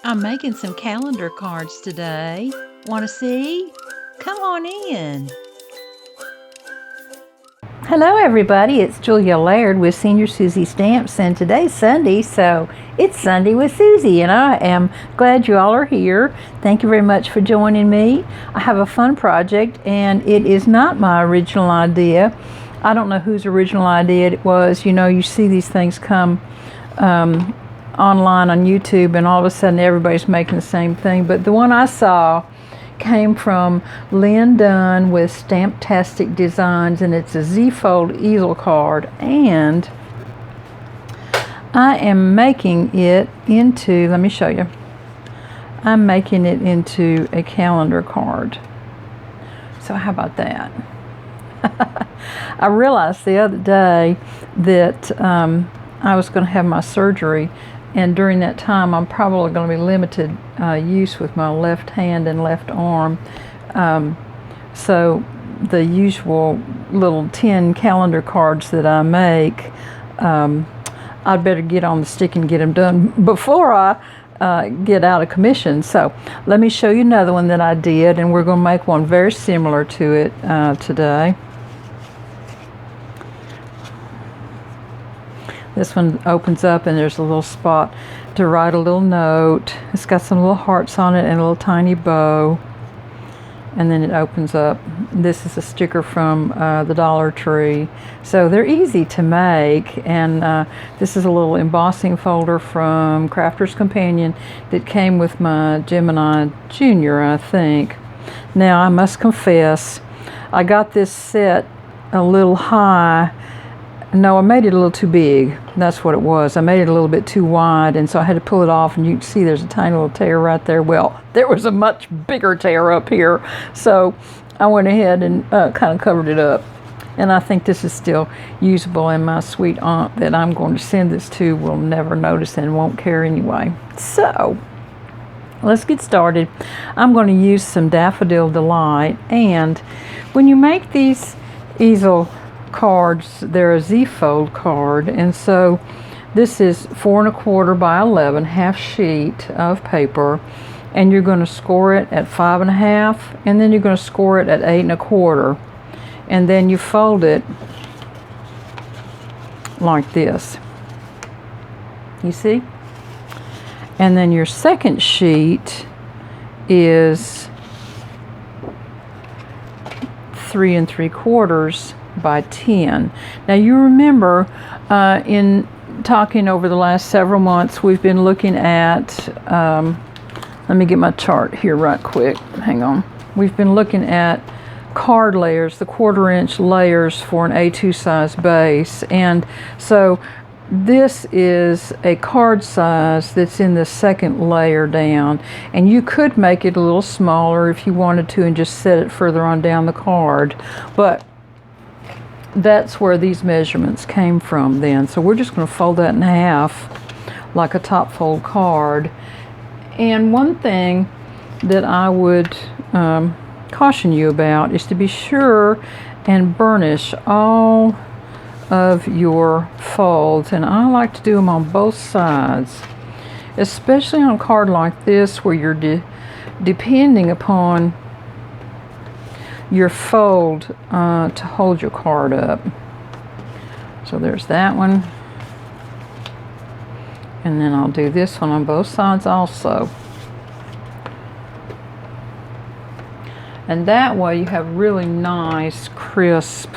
I'm making some calendar cards today. Want to see? Come on in. Hello everybody, it's Julia Laird with Senior Susie Stamps, and today's Sunday, so it's Sunday with Susie, and I am glad you all are here. Thank you very much for joining me. I have a fun project, and it is not my original idea. I don't know whose original idea it was. You know, you see these things come online on YouTube, and all of a sudden everybody's making the same thing, but the one I saw came from Lynn Dunn with Stamptastic Designs, and it's a Z Fold Easel Card, and I am making it into, let me show you, I'm making it into a calendar card. So how about that? I realized the other day that I was going to have my surgery, and during that time I'm probably going to be limited use with my left hand and left arm. So the usual little 10 calendar cards that I make, I'd better get on the stick and get them done before I get out of commission. So let me show you another one that I did, and we're going to make one very similar to it today. This one opens up and there's a little spot to write a little note. It's got some little hearts on it and a little tiny bow. And then it opens up. This is a sticker from the Dollar Tree. So they're easy to make. And this is a little embossing folder from Crafter's Companion that came with my Gemini Junior, I think. Now I must confess, I got this set a little high. No, I made it a little too big. That's what it was. I made it a little bit too wide, and so I had to pull it off, and you can see there's a tiny little tear right there. Well, there was a much bigger tear up here, so I went ahead and kind of covered it up. And I think this is still usable, and my sweet aunt that I'm going to send this to will never notice and won't care anyway. So let's get started. I'm going to use some Daffodil Delight, and when you make these easel cards, they're a Z Fold card, and so this is 4 1/4 by 11, half sheet of paper, and you're going to score it at 5 1/2, and then you're going to score it at 8 1/4, and then you fold it like this, you see, and then your second sheet is 3 3/4 by 10. Now you remember in talking over the last several months, we've been looking at, let me get my chart here right quick, hang on. We've been looking at card layers, the 1/4 inch layers for an A2 size base, and so this is a card size that's in the second layer down, and you could make it a little smaller if you wanted to and just set it further on down the card, but that's where these measurements came from then. So we're just going to fold that in half like a top fold card. And one thing that I would caution you about is to be sure and burnish all of your folds, and I like to do them on both sides, especially on a card like this where you're depending upon your fold to hold your card up. So there's that one, and then I'll do this one on both sides also, and that way you have really nice crisp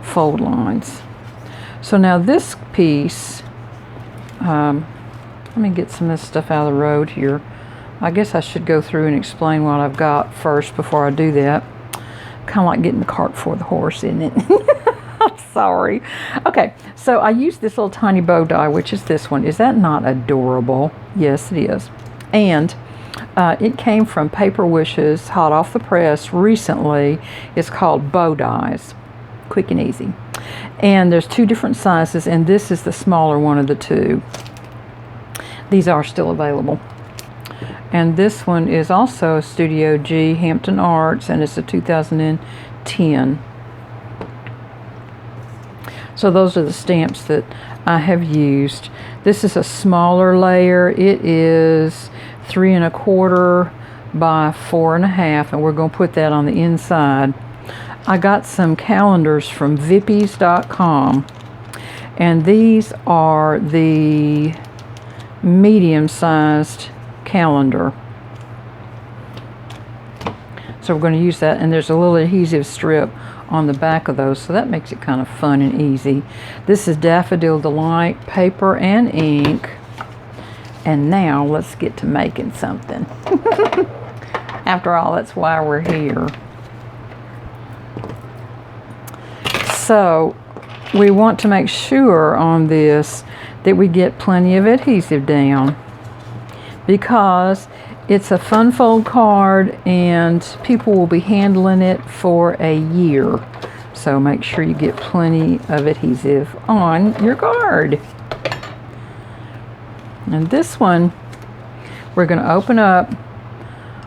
fold lines. So now this piece, let me get some of this stuff out of the road here. I guess I should go through and explain what I've got first before I do that. Kind of like getting the cart before the horse, isn't it? I'm sorry. Okay, so I used this little tiny bow die, which is this one. Is that not adorable? Yes, it is. And it came from Paper Wishes, hot off the press recently. It's called Bow Dies, quick and easy. And there's 2 different sizes, and this is the smaller one of the 2. These are still available. And this one is also Studio G, Hampton Arts, and it's a 2010. So those are the stamps that I have used. This is a smaller layer. It is 3 1/4 by 4 1/2, and we're going to put that on the inside. I got some calendars from vippies.com, and these are the medium-sized calendar. So we're going to use that, and there's a little adhesive strip on the back of those, so that makes it kind of fun and easy. This is Daffodil Delight paper and ink. And now let's get to making something. After all, that's why we're here. So we want to make sure on this that we get plenty of adhesive down, because it's a fun fold card and people will be handling it for a year. So make sure you get plenty of adhesive on your card. And this one, we're going to open up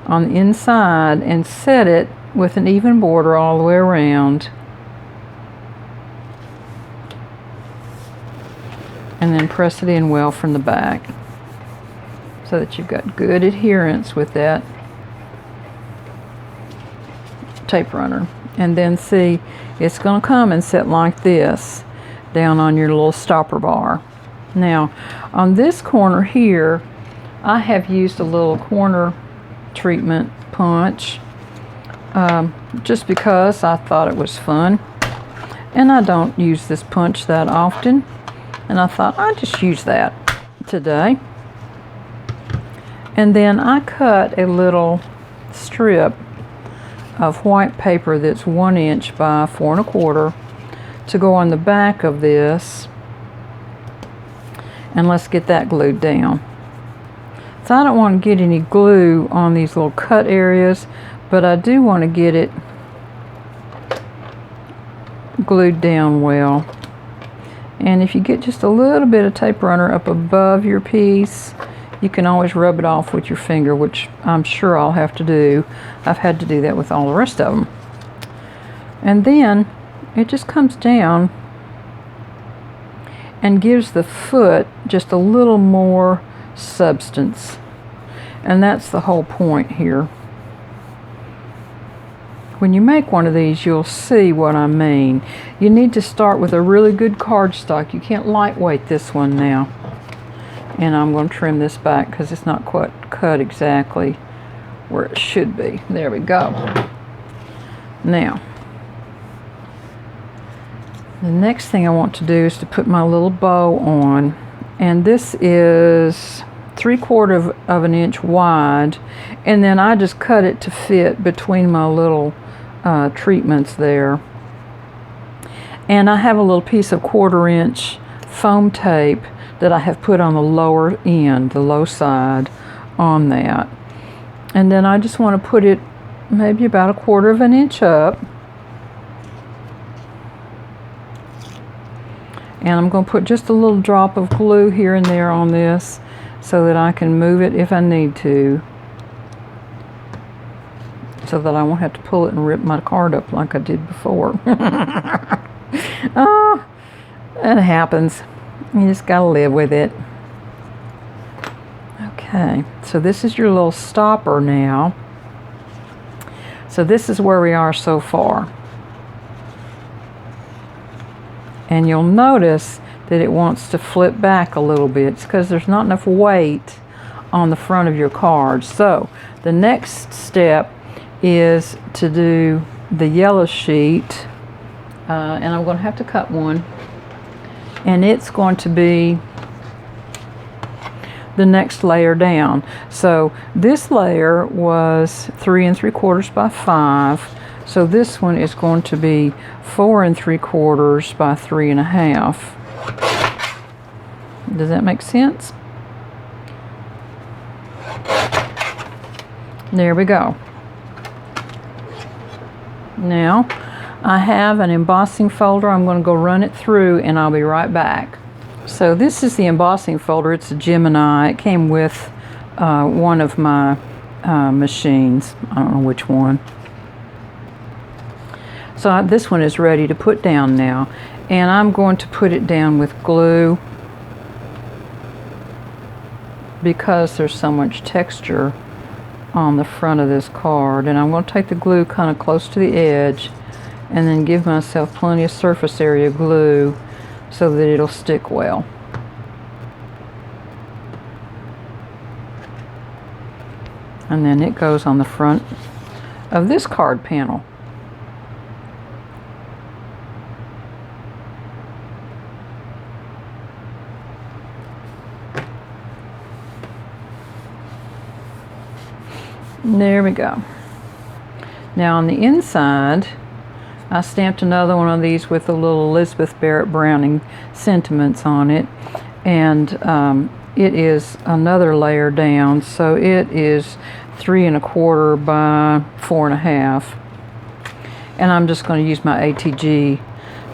on the inside and set it with an even border all the way around. And then press it in well from the back so that you've got good adherence with that tape runner. And then see, it's going to come and sit like this down on your little stopper bar. Now, on this corner here, I have used a little corner treatment punch just because I thought it was fun. And I don't use this punch that often, and I thought I'd just use that today. And then I cut a little strip of white paper that's 1 inch by 4 1/4 to go on the back of this. And let's get that glued down. So I don't want to get any glue on these little cut areas, but I do want to get it glued down well. And if you get just a little bit of tape runner up above your piece, you can always rub it off with your finger, which I'm sure I'll have to do. I've had to do that with all the rest of them. And then it just comes down and gives the foot just a little more substance. And that's the whole point here. When you make one of these, you'll see what I mean. You need to start with a really good cardstock. You can't lightweight this one now. And I'm going to trim this back because it's not quite cut exactly where it should be. There we go. Now, the next thing I want to do is to put my little bow on, and this is 3/4 of an inch wide, and then I just cut it to fit between my little treatments there. And I have a little piece of 1/4 inch foam tape that I have put on the lower end, the low side on that. And then I just want to put it maybe about 1/4 of an inch up. And I'm going to put just a little drop of glue here and there on this so that I can move it if I need to, so that I won't have to pull it and rip my card up like I did before. Oh, that happens. You just got to live with it. Okay, so this is your little stopper now. So this is where we are so far. And you'll notice that it wants to flip back a little bit. It's because there's not enough weight on the front of your card. So the next step is to do the yellow sheet. And I'm going to have to cut one. And it's going to be the next layer down. So this layer was 3 3/4 by 5. So this one is going to be 4 3/4 by 3 1/2. Does that make sense? There we go. Now I have an embossing folder. I'm going to go run it through and I'll be right back. So this is the embossing folder. It's a Gemini. It came with one of my machines. I don't know which one. So this one is ready to put down now, and I'm going to put it down with glue. because there's so much texture on the front of this card. And I'm going to take the glue kind of close to the edge and then give myself plenty of surface area glue so that it'll stick well. And then it goes on the front of this card panel. There we go. Now on the inside, I stamped another one of these with a little Elizabeth Barrett Browning sentiments on it, and it is another layer down, so it is 3 1/4 by 4 1/2, and I'm just going to use my ATG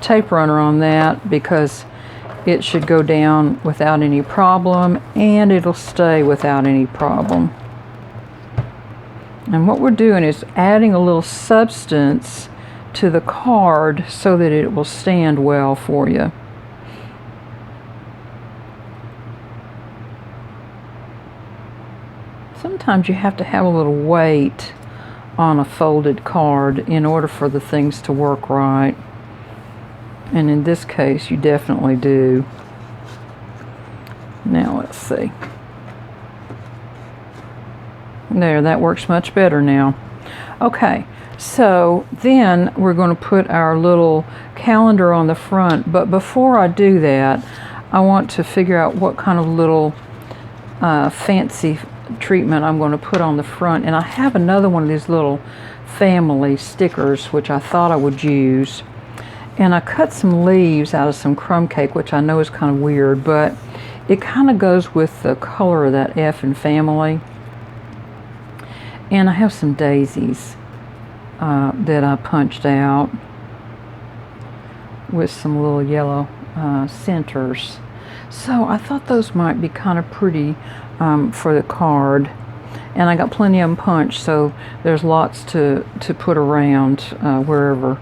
tape runner on that because it should go down without any problem, and it'll stay without any problem. And what we're doing is adding a little substance to the card so that it will stand well for you. Sometimes you have to have a little weight on a folded card in order for the things to work right. And in this case, you definitely do. Now let's see. There, that works much better now. Okay, so then we're going to put our little calendar on the front, but before I do that, I want to figure out what kind of little fancy treatment I'm going to put on the front. And I have another one of these little family stickers, which I thought I would use. And I cut some leaves out of some crumb cake, which I know is kind of weird, but it kind of goes with the color of that F in family. And I have some daisies that I punched out with some little yellow centers. So I thought those might be kind of pretty for the card. And I got plenty of them punched, so there's lots to put around wherever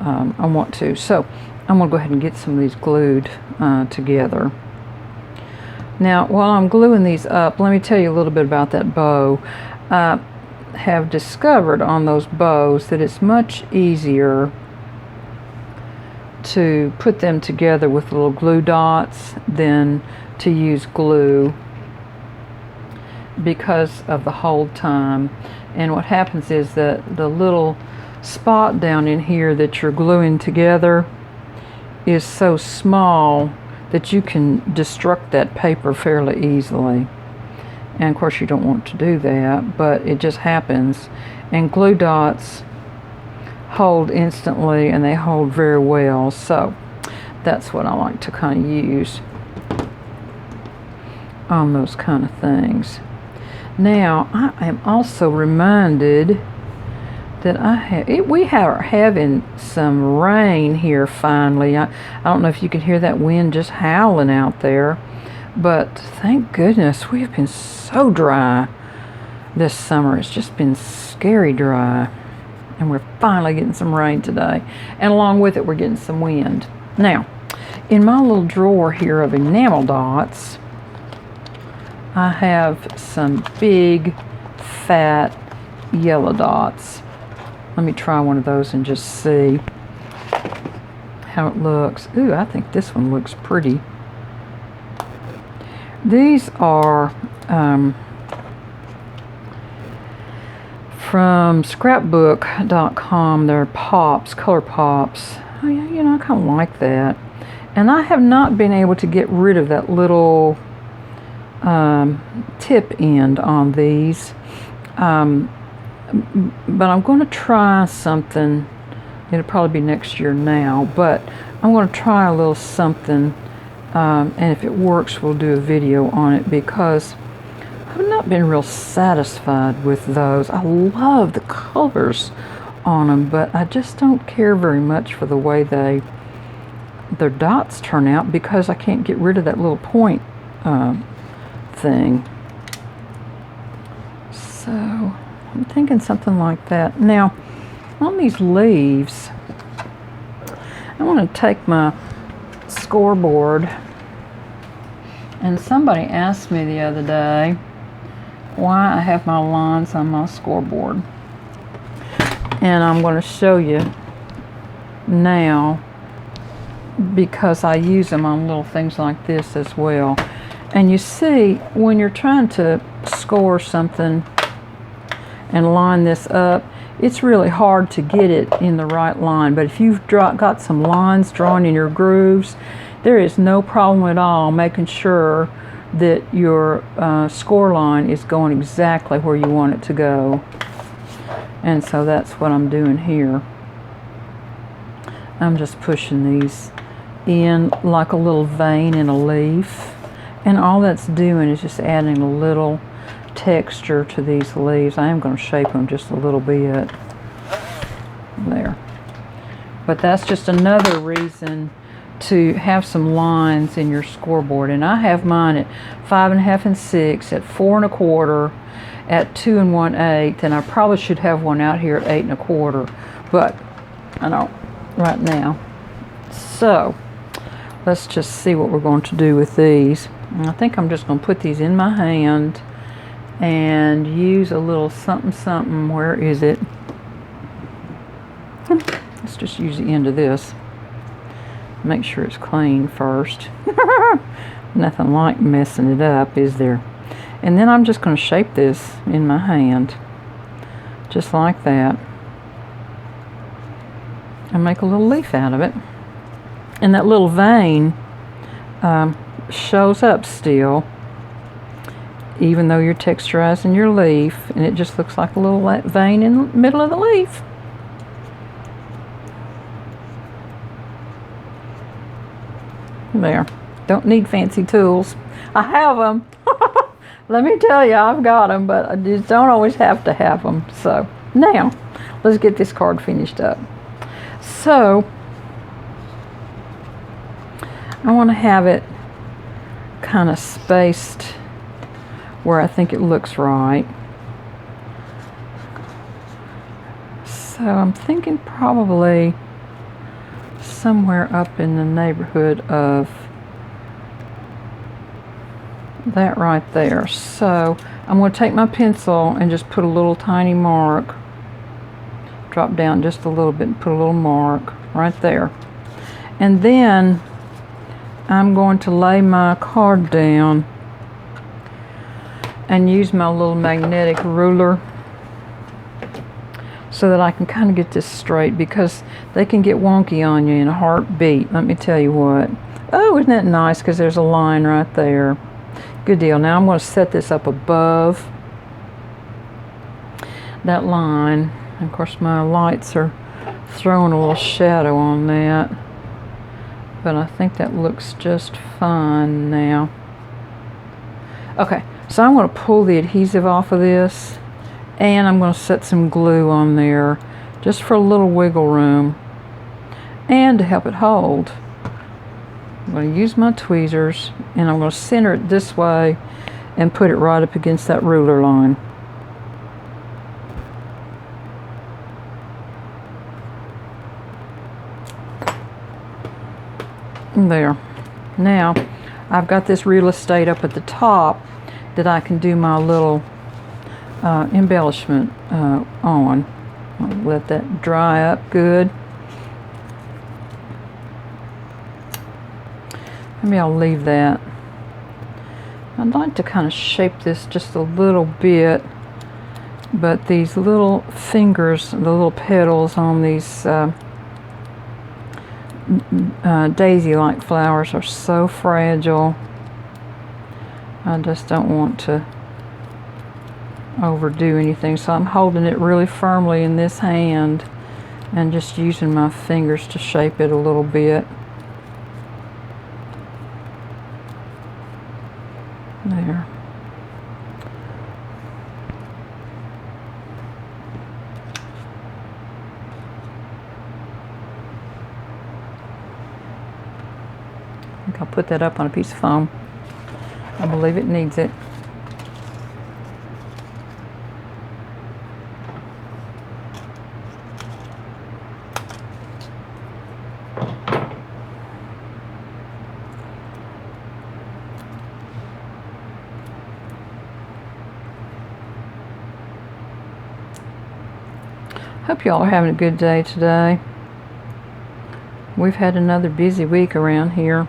I want to. So I'm going to go ahead and get some of these glued together. Now, while I'm gluing these up, let me tell you a little bit about that bow. Have discovered on those bows that it's much easier to put them together with little glue dots than to use glue because of the hold time. And what happens is that the little spot down in here that you're gluing together is so small that you can destruct that paper fairly easily. And of course you don't want to do that, but it just happens. And glue dots hold instantly, and they hold very well. So that's what I like to kind of use on those kind of things. Now I am also reminded that we are having some rain here finally. I don't know if you can hear that wind just howling out there. But thank goodness we've been so dry this summer. It's just been scary dry. And we're finally getting some rain today. And along with it, we're getting some wind. Now, in my little drawer here of enamel dots, I have some big, fat, yellow dots. Let me try one of those and just see how it looks. Ooh, I think this one looks pretty. These are from scrapbook.com. They're pops, color pops. Oh yeah, you know, I kind of like that. And I have not been able to get rid of that little tip end on these. But I'm going to try something. It'll probably be next year now, but I'm going to try a little something. And if it works, we'll do a video on it because I've not been real satisfied with those. I love the colors on them, but I just don't care very much for the way their dots turn out because I can't get rid of that little point thing. So I'm thinking something like that. Now, on these leaves, I want to take my scoreboard And somebody asked me the other day why I have my lines on my scoreboard. And I'm going to show you now because I use them on little things like this as well. And you see, when you're trying to score something and line this up, it's really hard to get it in the right line. But if you've got some lines drawn in your grooves, there is no problem at all making sure that your score line is going exactly where you want it to go. And so that's what I'm doing here. I'm just pushing these in like a little vein in a leaf. And all that's doing is just adding a little texture to these leaves. I am going to shape them just a little bit. There. But that's just another reason to have some lines in your scoreboard. And I have mine at 5 1/2 and 6, at 4 1/4, at 2 1/8, and I probably should have one out here at 8 1/4, but I don't right now. So let's just see what we're going to do with these. And I think I'm just going to put these in my hand and use a little something something. Where is it? Let's just use the end of this. Make sure it's clean first. Nothing like messing it up, is there? And then I'm just going to shape this in my hand, just like that, and make a little leaf out of it. And that little vein shows up still, even though you're texturizing your leaf, and it just looks like a little vein in the middle of the leaf. There. Don't need fancy tools. I have them. Let me tell you, I've got them, but I just don't always have to have them. So now, let's get this card finished up. So I want to have it kind of spaced where I think it looks right. So I'm thinking probably somewhere up in the neighborhood of that right there. So I'm going to take my pencil and just put a little tiny mark, drop down just a little bit and put a little mark right there. And then I'm going to lay my card down and use my little magnetic ruler so that I can kind of get this straight, because they can get wonky on you in a heartbeat, let me tell you what. Oh, isn't that nice? Because there's a line right there. Good deal. Now I'm going to set this up above that line. Of course, my lights are throwing a little shadow on that, but I think that looks just fine now. Okay, so I'm going to pull the adhesive off of this, and I'm going to set some glue on there just for a little wiggle room and to help it hold. I'm going to use my tweezers, and I'm going to center it this way and put it right up against that ruler line. There. Now I've got this real estate up at the top that I can do my little embellishment on. I'll let that dry up good. Maybe I'll leave that. I'd like to kind of shape this just a little bit, but these little fingers, the little petals on these daisy-like flowers are so fragile. I just don't want to overdo anything, so I'm holding it really firmly in this hand and just using my fingers to shape it a little bit. There. I think I'll put that up on a piece of foam. I believe it needs it. Hope y'all are having a good day today. We've had another busy week around here.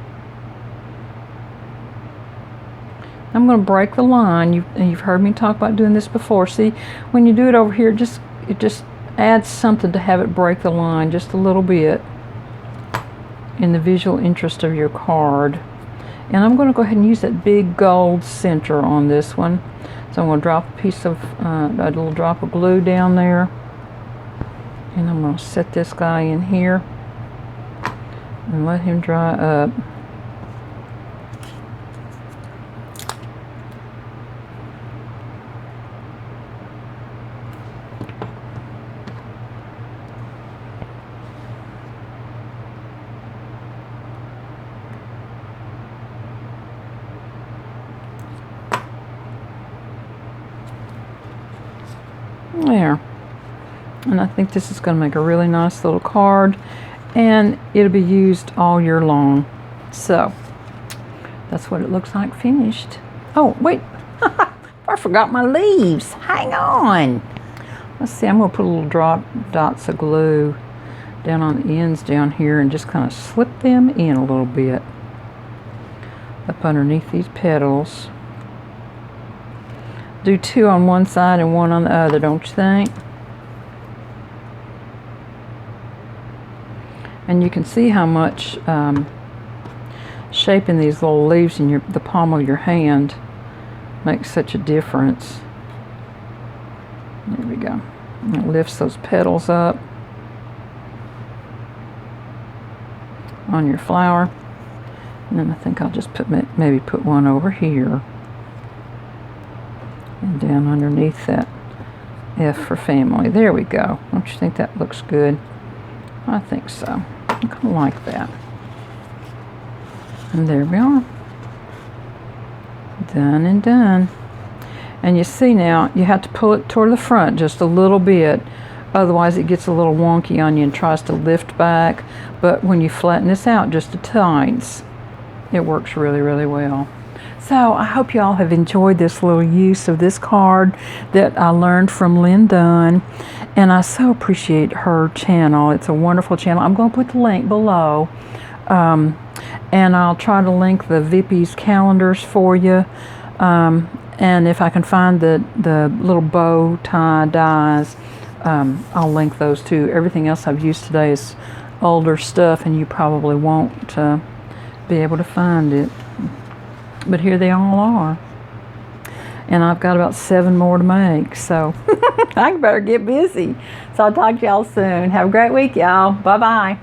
I'm going to break the line. You've heard me talk about doing this before. See, when you do it over here, it just adds something to have it break the line just a little bit in the visual interest of your card. And I'm going to go ahead and use that big gold center on this one. So I'm going to drop a piece of, a little drop of glue down there. And I'm going to set this guy in here and let him dry up. There. And I think this is going to make a really nice little card, and it'll be used all year long. So that's what it looks like finished. Oh wait, I forgot my leaves. Hang on. Let's see, I'm going to put a little dots of glue down on the ends down here and just kind of slip them in a little bit up underneath these petals. Do 2 on one side and 1 on the other, don't you think? And you can see how much shaping these little leaves in the palm of your hand makes such a difference. There we go. It lifts those petals up on your flower. And then I think I'll just maybe put one over here. And down underneath that F for family. There we go. Don't you think that looks good? I think so. I kind of like that. And there we are. Done and done. And you see now, you have to pull it toward the front just a little bit. Otherwise it gets a little wonky on you and tries to lift back. But when you flatten this out just a tines, it works really, really well. So I hope y'all have enjoyed this little use of this card that I learned from Lynn Dunn. And I so appreciate her channel. It's a wonderful channel. I'm going to put the link below. And I'll try to link the Vippy's calendars for you. And if I can find the little bow tie dies, I'll link those too. Everything else I've used today is older stuff, and you probably won't be able to find it. But here they all are. And I've got about 7 more to make, so I better get busy. So I'll talk to y'all soon. Have a great week, y'all. Bye-bye.